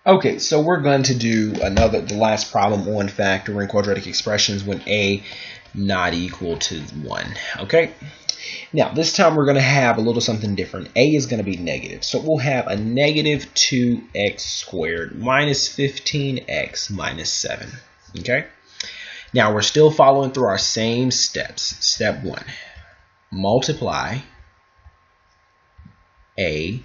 Okay, so we're going to do the last problem on factoring quadratic expressions when a not equal to 1. Okay, now this time we're going to have a little something different. A is going to be negative, so we'll have a negative 2x squared minus 15x minus 7. Okay, now we're still following through our same steps. Step 1, multiply a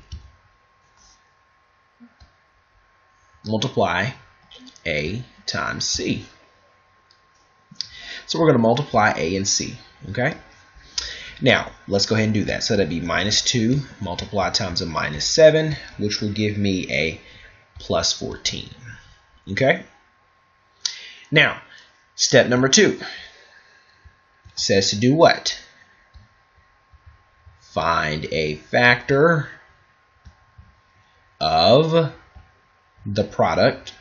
times c. So we're going to multiply a and c. Okay, now let's go ahead and do that. So that'd be minus 2 multiplied times a minus 7, which will give me a plus 14. Okay, now step number 2 says to do what? Find a factor of the product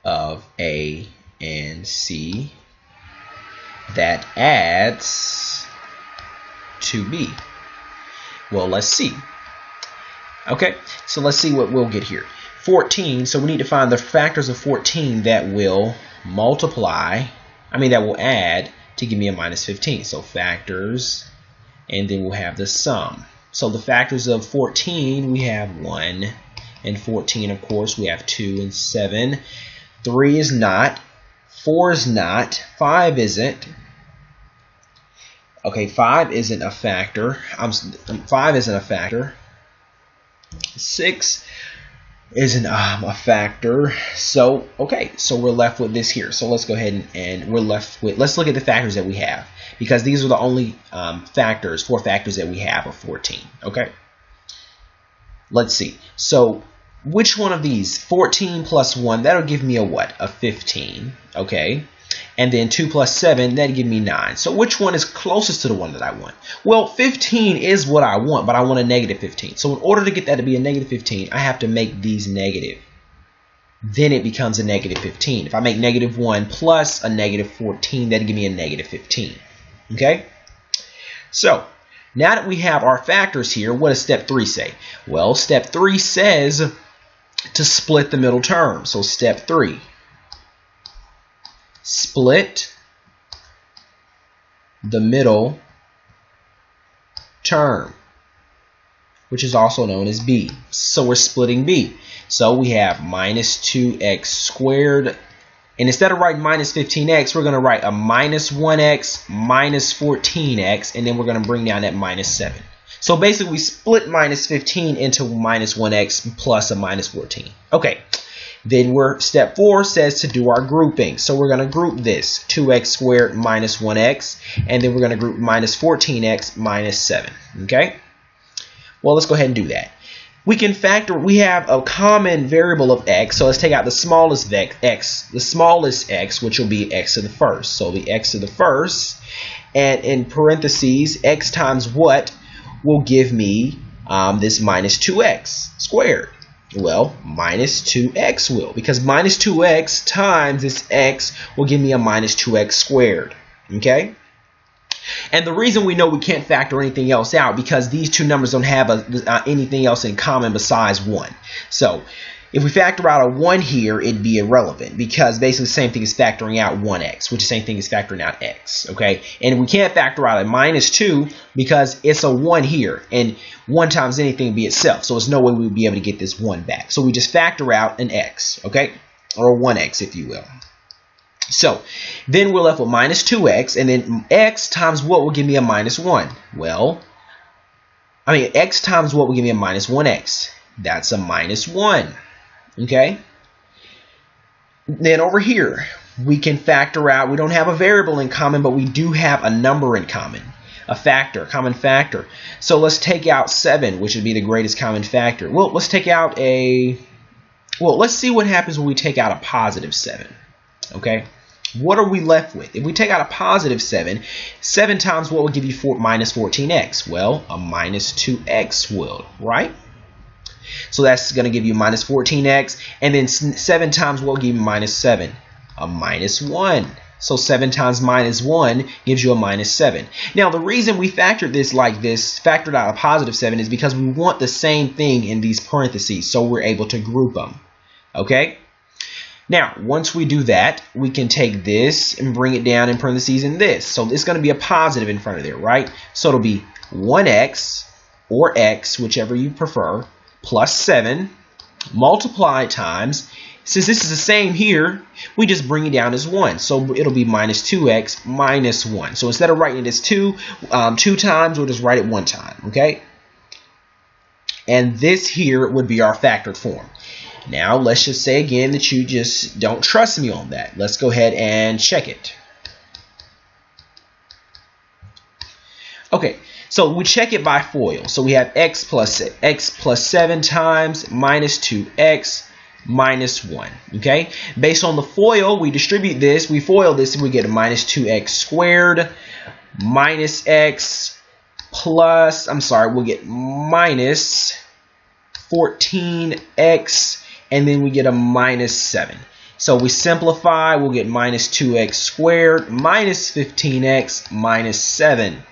of a and c that adds to b. Well, let's see. Okay, so let's see what we'll get here. 14, so we need to find the factors of 14 that will that will add to give me a minus 15. So factors, and then we'll have the sum. So the factors of 14, we have 1, and 14, of course, we have 2 and 7. 3 is not, 4 is not, 5 isn't. Okay, 5 isn't a factor. 5 isn't a factor. 6 isn't a factor. So, okay, so we're left with this here. So let's go ahead and we're left with, let's look at the factors that we have, because these are the only four factors that we have of 14. Okay, let's see. So which one of these, 14 plus 1, that'll give me a what? A 15. Okay, and then 2 plus 7, that'll give me 9. So which one is closest to the one that I want? Well, 15 is what I want, but I want a negative 15. So in order to get that to be a negative 15, I have to make these negative. Then it becomes a negative 15. If I make negative 1 plus a negative 14, that'll give me a negative 15. Okay? So now that we have our factors here, what does step 3 say? Well, step 3 says to split the middle term. So step 3, split the middle term, which is also known as b. So we're splitting b. So we have minus 2x squared, and instead of writing minus 15x, we're going to write a minus 1x minus 14x, and then we're going to bring down that minus 7. So basically we split minus 15 into minus 1x plus a minus 14. Okay, then step 4 says to do our grouping. So we're going to group this 2x squared minus 1x, and then we're going to group minus 14x minus 7. Okay, well, let's go ahead and do that. We can factor, we have a common variable of x, so let's take out the smallest x, which will be x to the first. So the x to the first, and in parentheses, x times what will give me this minus 2x squared. Well, minus 2x will, because minus 2x times this x will give me a minus 2x squared. Okay? And the reason we know we can't factor anything else out, because these two numbers don't have anything else in common besides 1. So if we factor out a 1 here, it'd be irrelevant, because basically the same thing as factoring out 1x, which is the same thing as factoring out x. Okay, and we can't factor out a minus 2 because it's a 1 here, and 1 times anything would be itself, so there's no way we would be able to get this 1 back. So we just factor out an x, okay, or a 1x if you will. So then we're left with minus 2x, and then x times what will give me a minus 1? Well, x times what will give me a minus 1x? That's a minus 1. Okay? Then over here, we can factor out, we don't have a variable in common, but we do have a number in common. A factor, common factor. So let's take out 7, which would be the greatest common factor. Well, let's take out let's see what happens when we take out a positive 7. Okay? What are we left with? If we take out a positive 7, 7 times what will give you minus 14x? Well, a minus 2x will, right? So that's going to give you minus 14x, and then 7 times what will give you minus 7? A minus 1. So 7 times minus 1 gives you a minus 7. Now the reason we factored this like this, factored out a positive 7, is because we want the same thing in these parentheses, so we're able to group them. Okay? Now, once we do that, we can take this and bring it down in parentheses in this. So it's going to be a positive in front of there, right? So it'll be 1x, or x, whichever you prefer, plus 7, multiplied times. Since this is the same here, we just bring it down as 1. So it'll be minus 2x minus 1. So instead of writing it as 2 times, we'll just write it 1 time, okay? And this here would be our factored form. Now, let's just say again that you just don't trust me on that. Let's go ahead and check it. Okay, so we check it by FOIL. So we have x plus 7 times minus 2x minus 1. Okay, based on the FOIL, we distribute this, we FOIL this, and we get a minus 2x squared minus x plus, we'll get minus 14x, and then we get a minus 7. So we simplify, we'll get minus 2x squared minus 15x minus 7.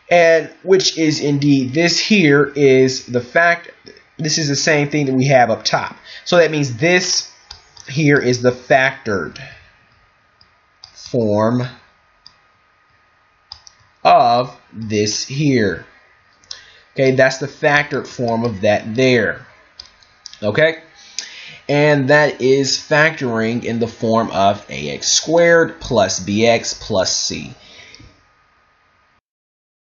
And which is indeed, this here is the fact, this is the same thing that we have up top. So that means this here is the factored form of this here. Okay, that's the factored form of that there. Okay? And that is factoring in the form of ax squared plus bx plus c.